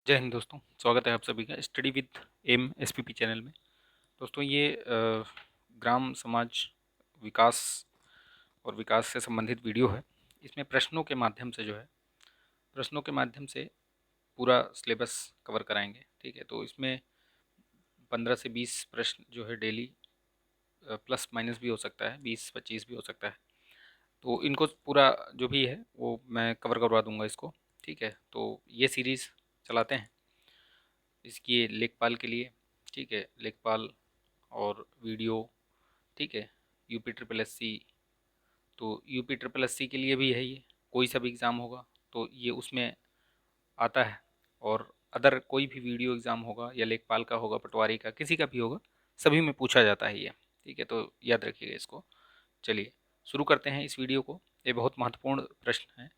जय हिंद दोस्तों। स्वागत है आप सभी का study with M S P P channel में। दोस्तों ये ग्राम समाज विकास और विकास से संबंधित वीडियो है। इसमें प्रश्नों के माध्यम से प्रश्नों के माध्यम से पूरा सिलेबस कवर कराएंगे। ठीक है, तो इसमें 15 से 20 प्रश्न जो है डेली, प्लस माइनस भी हो सकता है, 20-25 भी हो सकता है। तो इनको पूरा जो भी है वो मैं कवर करवा दूंगा इसको। ठीक है, तो ये सीरीज़ चलाते हैं इसकी लेखपाल के लिए। ठीक है, लेखपाल और वीडियो। ठीक है, यूपी ट्रिपल एस सी, तो यूपी ट्रिपल एस सी के लिए भी है ये। कोई सा भी एग्ज़ाम होगा तो ये उसमें आता है। और अदर कोई भी वीडियो एग्ज़ाम होगा या लेखपाल का होगा, पटवारी का, किसी का भी होगा, सभी में पूछा जाता है ये। ठीक है, तो याद रखिएगा इसको। चलिए शुरू करते हैं इस वीडियो को। ये बहुत महत्वपूर्ण प्रश्न है।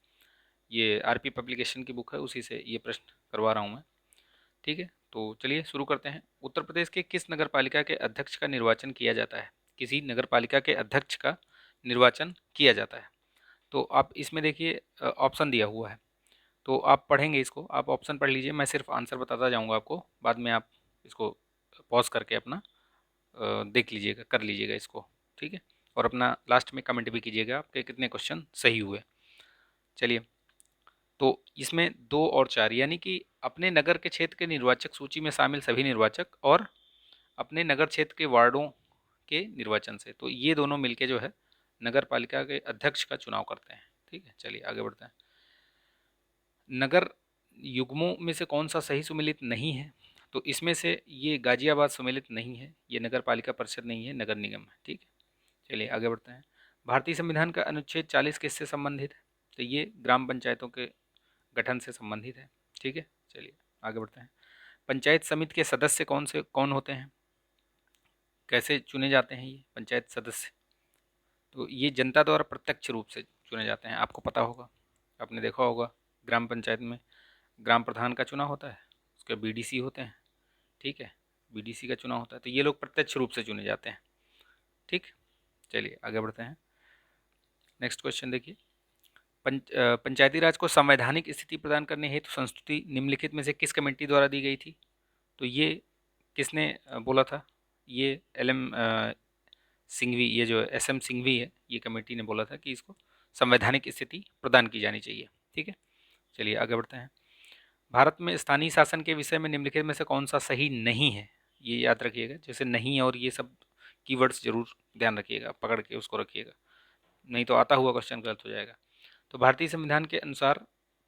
ये आरपी पब्लिकेशन की बुक है, उसी से ये प्रश्न करवा रहा हूँ मैं। ठीक है, तो चलिए शुरू करते हैं। उत्तर प्रदेश के किस नगर पालिका के अध्यक्ष का निर्वाचन किया जाता है? किसी नगर पालिका के अध्यक्ष का निर्वाचन किया जाता है। तो आप इसमें देखिए ऑप्शन दिया हुआ है, तो आप पढ़ेंगे इसको, आप ऑप्शन पढ़ लीजिए, मैं सिर्फ आंसर बताता जाऊंगा आपको, बाद में आप इसको पॉज करके अपना देख लीजिएगा, कर लीजिएगा इसको। ठीक है, और अपना लास्ट में कमेंट भी कीजिएगा आपके कितने क्वेश्चन सही हुए। चलिए, तो इसमें 2 और 4 यानी कि अपने नगर के क्षेत्र के निर्वाचक सूची में शामिल सभी निर्वाचक और अपने नगर क्षेत्र के वार्डों के निर्वाचन से, तो ये दोनों मिलके जो है नगर पालिका के अध्यक्ष का चुनाव करते हैं। ठीक है, चलिए आगे बढ़ते हैं। नगर युग्मों में से कौन सा सही सुमेलित नहीं है? तो इसमें से ये गाजियाबाद सुमेलित नहीं है, ये नगर पालिका परिषद नहीं है, नगर निगम है। ठीक है, चलिए आगे बढ़ते हैं। भारतीय संविधान का अनुच्छेद 40 किससे संबंधित है? तो ये ग्राम पंचायतों के गठन से संबंधित है। ठीक है, चलिए आगे बढ़ते हैं। पंचायत समिति के सदस्य कौन होते हैं? कैसे चुने जाते हैं ये पंचायत सदस्य? तो ये जनता द्वारा प्रत्यक्ष रूप से चुने जाते हैं, आपको पता होगा, आपने देखा होगा। ग्राम पंचायत में ग्राम प्रधान का चुनाव होता है, उसके बीडीसी होते हैं। ठीक है, बीडीसी का चुनाव होता है, तो ये लोग प्रत्यक्ष रूप से चुने जाते हैं। ठीक, चलिए आगे बढ़ते हैं। नेक्स्ट क्वेश्चन देखिए। पंचायती राज को संवैधानिक स्थिति प्रदान करने हेतु संस्तुति निम्नलिखित में से किस कमेटी द्वारा दी गई थी? तो ये किसने बोला था? ये एल एम सिंघवी, ये जो एस एम सिंघवी है, ये कमेटी ने बोला था कि इसको संवैधानिक स्थिति प्रदान की जानी चाहिए। ठीक है, चलिए आगे बढ़ते हैं। भारत में स्थानीय शासन के विषय में निम्नलिखित में से कौन सा सही नहीं है? ये याद रखिएगा, जैसे नहीं और ये सब कीवर्ड्स जरूर ध्यान रखिएगा, पकड़ के उसको रखिएगा, नहीं तो आता हुआ क्वेश्चन गलत हो जाएगा। तो भारतीय संविधान के अनुसार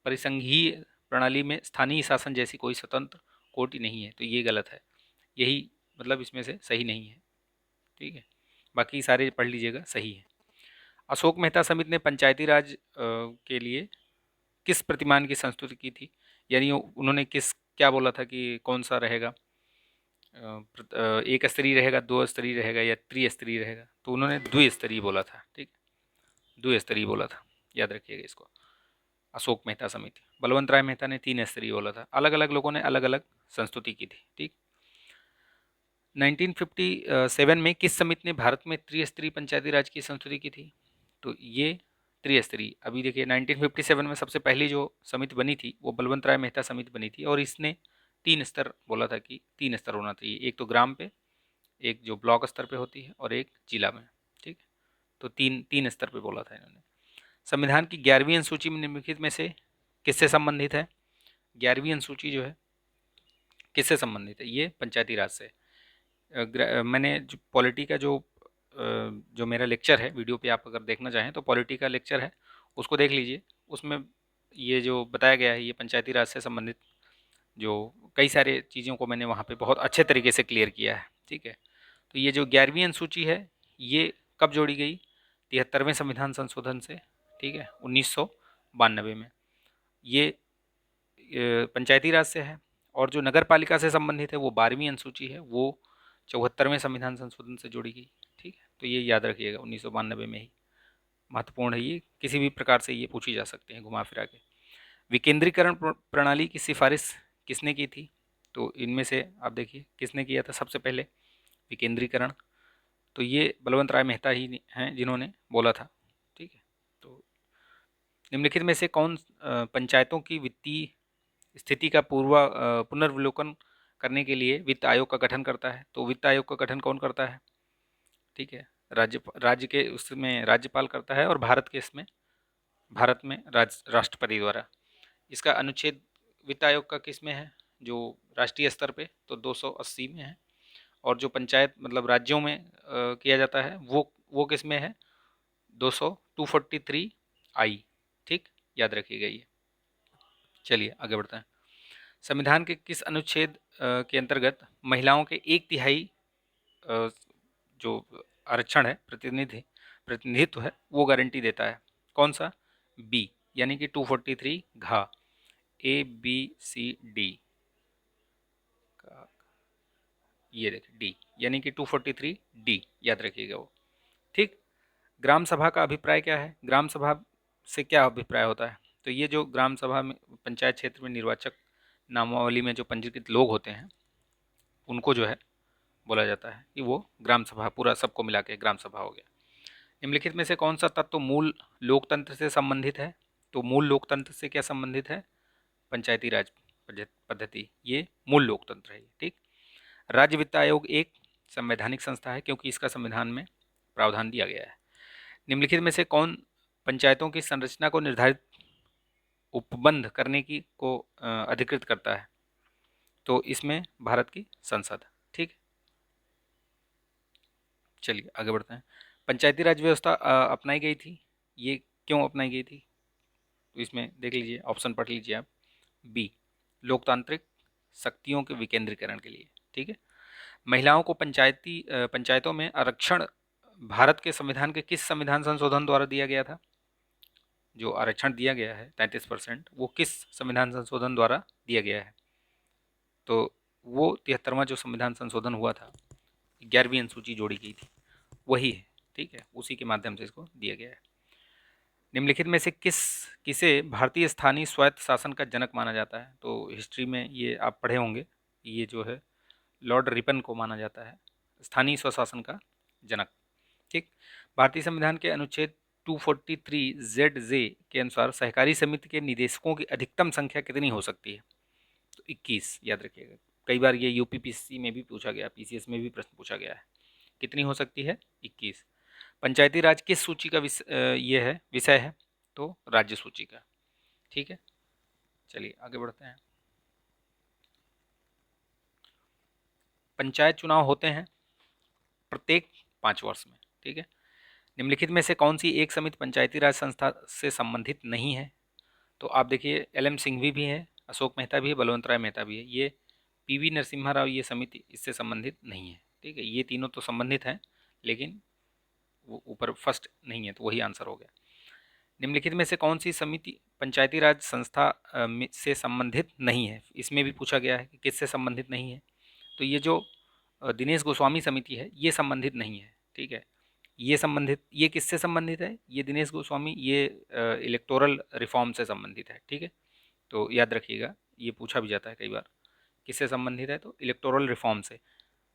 परिसंघीय प्रणाली में स्थानीय शासन जैसी कोई स्वतंत्र कोटि नहीं है, तो ये गलत है। यही मतलब इसमें से सही नहीं है। ठीक है, बाकी सारे पढ़ लीजिएगा, सही है। अशोक मेहता समिति ने पंचायती राज के लिए किस प्रतिमान की संस्तुति की थी? यानी उन्होंने किस क्या बोला था कि कौन सा रहेगा, एक स्तरीय रहेगा, 2 स्तरीय रहेगा या त्रिस्तरीय रहेगा? तो उन्होंने द्विस्तरीय बोला था। ठीक, द्विस्तरीय बोला था, याद रखिएगा इसको। अशोक मेहता समिति, बलवंत राय मेहता ने 3 स्तरीय बोला था। अलग अलग लोगों ने अलग अलग संस्तुति की थी। ठीक, 1957 में किस समिति ने भारत में त्रिस्तरीय पंचायती राज की संस्तुति की थी? तो ये त्रिस्तरीय, अभी देखिए 1957 में सबसे पहली जो समिति बनी थी वो बलवंत राय मेहता समिति बनी थी, और इसने 3 स्तर बोला था कि 3 स्तर होना चाहिए, एक तो ग्राम पे, एक जो ब्लॉक स्तर पे होती है, और एक जिला में। ठीक, तो तीन तीन स्तर पे बोला था इन्होंने। संविधान की 11वीं अनुसूची में निम्नलिखित में से किससे संबंधित है? 11वीं अनुसूची जो है किससे संबंधित है? ये पंचायती राज से। मैंने जो पॉलिटी का जो मेरा लेक्चर है, वीडियो पे आप अगर देखना चाहें तो पॉलिटी का लेक्चर है, उसको देख लीजिए। उसमें ये जो बताया गया है, ये पंचायती राज से संबंधित जो कई सारे चीज़ों को मैंने वहाँ पे बहुत अच्छे तरीके से क्लियर किया है। ठीक है, तो ये जो 11वीं अनुसूची है, ये कब जोड़ी गई? 73वें संविधान संशोधन से। ठीक है, 1992 में। ये पंचायती राज से है। और जो नगर पालिका से संबंधित है वो 12वीं अनुसूची है, वो 74वें संविधान संशोधन से जोड़ी गई। ठीक है, तो ये याद रखिएगा, 1992 में ही। महत्वपूर्ण है ये, किसी भी प्रकार से ये पूछी जा सकते हैं घुमा फिरा के। विकेंद्रीकरण प्रणाली की सिफारिश किसने की थी? तो इनमें से आप देखिए किसने किया था सबसे पहले विकेंद्रीकरण? तो ये बलवंत राय मेहता ही हैं जिन्होंने बोला था। ठीक है, तो निम्नलिखित में से कौन पंचायतों की वित्तीय स्थिति का पुनर्विलोकन करने के लिए वित्त आयोग का गठन करता है। तो वित्त आयोग का गठन कौन करता है? ठीक है, राज्य के उसमें राज्यपाल करता है, और भारत में राष्ट्रपति द्वारा। इसका अनुच्छेद वित्त आयोग का किस में है? जो राष्ट्रीय स्तर पे तो 280 में है, और जो पंचायत मतलब राज्यों में किया जाता है वो किस में है? 243 आई। ठीक, याद रखिएगा ये। चलिए आगे बढ़ते हैं। संविधान के किस अनुच्छेद के अंतर्गत महिलाओं के 1/3 जो आरक्षण है, प्रतिनिधित्व है, वो गारंटी देता है? कौन सा? बी, यानी कि 243 घा, ए बी सी डी, ये देखिए डी, यानी कि 243 डी, याद रखिएगा वो। ठीक। ग्राम सभा का अभिप्राय क्या है? ग्राम सभा से क्या अभिप्राय होता है? तो ये जो ग्राम सभा में पंचायत क्षेत्र में निर्वाचक नामावली में जो पंजीकृत लोग होते हैं, उनको जो है बोला जाता है कि वो ग्राम सभा, पूरा सबको मिला के ग्राम सभा हो गया। निम्नलिखित में से कौन सा तत्व मूल लोकतंत्र से संबंधित है? तो मूल लोकतंत्र से क्या संबंधित है? पंचायती राज पद्धति, ये मूल लोकतंत्र है। ठीक। राज्य वित्त आयोग एक संवैधानिक संस्था है, क्योंकि इसका संविधान में प्रावधान दिया गया है। निम्नलिखित में से कौन पंचायतों की संरचना को निर्धारित उपबंध करने की को अधिकृत करता है? तो इसमें भारत की संसद। ठीक। चलिए आगे बढ़ते हैं। पंचायती राज व्यवस्था अपनाई गई थी, ये क्यों अपनाई गई थी? तो इसमें देख लीजिए, ऑप्शन पढ़ लीजिए आप। बी, लोकतांत्रिक शक्तियों के विकेंद्रीकरण के लिए। ठीक है। महिलाओं को पंचायतों में आरक्षण भारत के संविधान के किस संविधान संशोधन द्वारा दिया गया था? जो आरक्षण दिया गया है 33%, वो किस संविधान संशोधन द्वारा दिया गया है? तो वो 73वां जो संविधान संशोधन हुआ था, 11वीं अनुसूची जोड़ी गई थी, वही है। ठीक है, उसी के माध्यम से इसको दिया गया है। निम्नलिखित में से किसे भारतीय स्थानीय स्वायत्त शासन का जनक माना जाता है? तो हिस्ट्री में ये आप पढ़े होंगे, ये जो है लॉर्ड रिपन को माना जाता है स्थानीय स्वशासन का जनक। ठीक। भारतीय संविधान के अनुच्छेद 243 ZJ के अनुसार सहकारी समिति के निदेशकों की अधिकतम संख्या कितनी हो सकती है? तो 21, याद रखिएगा। कई बार ये यूपीपीएससी में भी पूछा गया, पीसीएस में भी प्रश्न पूछा गया है। कितनी हो सकती है? 21। पंचायती राज किस सूची का विषय है? तो राज्य सूची का। ठीक है। चलिए आगे बढ़ते हैं। पंचायत चुनाव होते हैं प्रत्येक 5 वर्ष में। ठीक है। निम्नलिखित में से कौन सी एक समिति पंचायती राज संस्था से संबंधित नहीं है? तो आप देखिए, LM सिंघवी भी है, अशोक मेहता भी है, बलवंत राय मेहता भी है। ये PV नरसिम्हा राव, ये समिति इससे संबंधित नहीं है। ठीक है, ये तीनों तो संबंधित हैं, लेकिन वो ऊपर फर्स्ट नहीं है, तो वही आंसर हो गया। निम्नलिखित में से कौन सी समिति पंचायती राज संस्था से संबंधित नहीं है? इसमें भी पूछा गया है कि किससे संबंधित नहीं है। तो ये जो दिनेश गोस्वामी समिति है, ये संबंधित नहीं है। ठीक है, ये किससे संबंधित है? ये दिनेश गोस्वामी, ये इलेक्टोरल रिफॉर्म से संबंधित है। ठीक है, तो याद रखिएगा, ये पूछा भी जाता है कई बार, किससे संबंधित है? तो इलेक्टोरल रिफॉर्म से।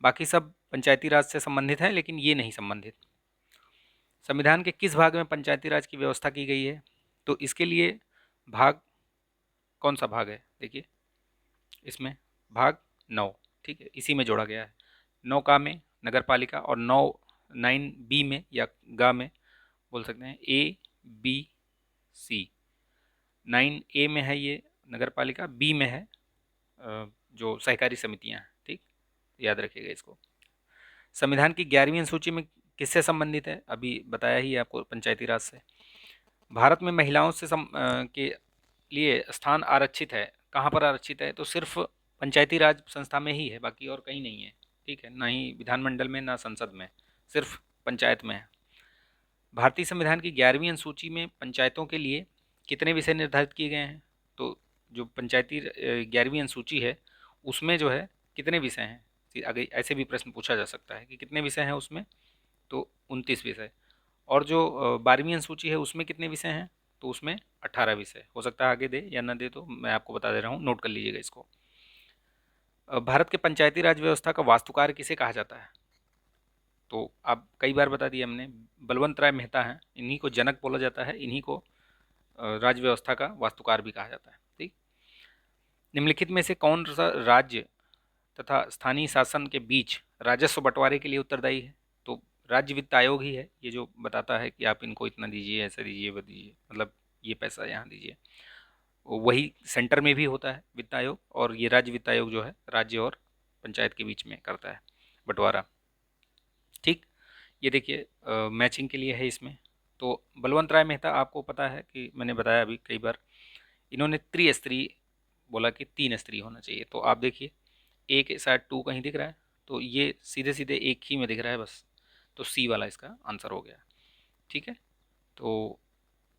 बाकी सब पंचायती राज से संबंधित है, लेकिन ये नहीं संबंधित। संविधान के किस भाग में पंचायती राज की व्यवस्था की गई है? तो इसके लिए भाग, कौन सा भाग है? देखिए इसमें भाग 9। ठीक है, इसी में जोड़ा गया है। 9 में नगर पालिका, और 9 में या गा में बोल सकते हैं ABC। 9A में है ये नगर पालिका, B में है जो सहकारी समितियां हैं। ठीक, याद रखिएगा इसको। संविधान की 11वीं अनुसूची में किससे संबंधित है? अभी बताया ही आपको, पंचायती राज से। भारत में महिलाओं के लिए स्थान आरक्षित है, कहाँ पर आरक्षित है? तो सिर्फ पंचायती राज संस्था में ही है, बाकी और कहीं नहीं है। ठीक है, ना ही विधानमंडल में, ना संसद में, सिर्फ पंचायत में है। भारतीय संविधान की 11वीं अनुसूची में पंचायतों के लिए कितने विषय निर्धारित किए गए हैं? तो जो पंचायती 11वीं अनुसूची है, उसमें जो है कितने विषय हैं? आगे ऐसे भी प्रश्न पूछा जा सकता है कि कितने विषय हैं उसमें? तो 29 विषय। और जो 12वीं अनुसूची है, उसमें कितने विषय हैं? तो उसमें 18 विषय। हो सकता है आगे दे या ना दे, तो मैं आपको बता दे रहा हूँ, नोट कर लीजिएगा इसको। भारत के पंचायती राज व्यवस्था का वास्तुकार किसे कहा जाता है? तो आप कई बार बता दिया हमने, बलवंत राय मेहता हैं, इन्हीं को जनक बोला जाता है, इन्हीं को राज्य व्यवस्था का वास्तुकार भी कहा जाता है। ठीक। निम्नलिखित में से कौन सा राज्य तथा स्थानीय शासन के बीच राजस्व बंटवारे के लिए उत्तरदायी है? तो राज्य वित्त आयोग ही है ये, जो बताता है कि आप इनको इतना दीजिए, ऐसा दीजिए, वो दीजिए, मतलब ये पैसा यहाँ दीजिए। वही सेंटर में भी होता है वित्त आयोग, और ये राज्य वित्त आयोग जो है राज्य और पंचायत के बीच में करता है बंटवारा। ठीक, ये देखिए मैचिंग के लिए है इसमें। तो बलवंत राय मेहता, आपको पता है कि मैंने बताया अभी कई बार, इन्होंने त्रिस्तरीय बोला कि 3 स्तरीय होना चाहिए। तो आप देखिए ए के साथ 2 कहीं दिख रहा है, तो ये सीधे सीधे एक ही में दिख रहा है बस, तो सी वाला इसका आंसर हो गया। ठीक है, तो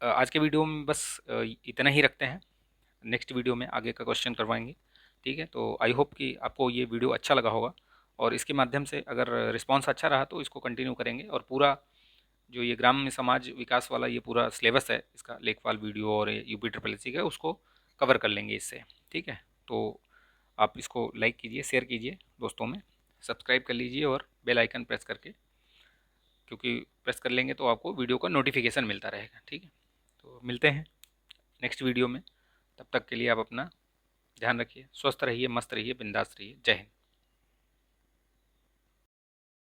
आज के वीडियो में बस इतना ही रखते हैं। नेक्स्ट वीडियो में आगे का क्वेश्चन करवाएंगे। ठीक है, तो आई होप कि आपको ये वीडियो अच्छा लगा होगा, और इसके माध्यम से अगर रिस्पांस अच्छा रहा तो इसको कंटिन्यू करेंगे, और पूरा जो ये ग्राम्य समाज विकास वाला ये पूरा सिलेबस है इसका, लेखपाल वीडियो और यूपी ट्रिपल एस सी का, उसको कवर कर लेंगे इससे। ठीक है, तो आप इसको लाइक कीजिए, शेयर कीजिए दोस्तों में, सब्सक्राइब कर लीजिए और बेल आइकन प्रेस करके, क्योंकि प्रेस कर लेंगे तो आपको वीडियो का नोटिफिकेशन मिलता रहेगा। ठीक है, तो मिलते हैं नेक्स्ट वीडियो में। तब तक के लिए आप अपना ध्यान रखिए, स्वस्थ रहिए, मस्त रहिए, बिंदास रहिए। जय हिंद।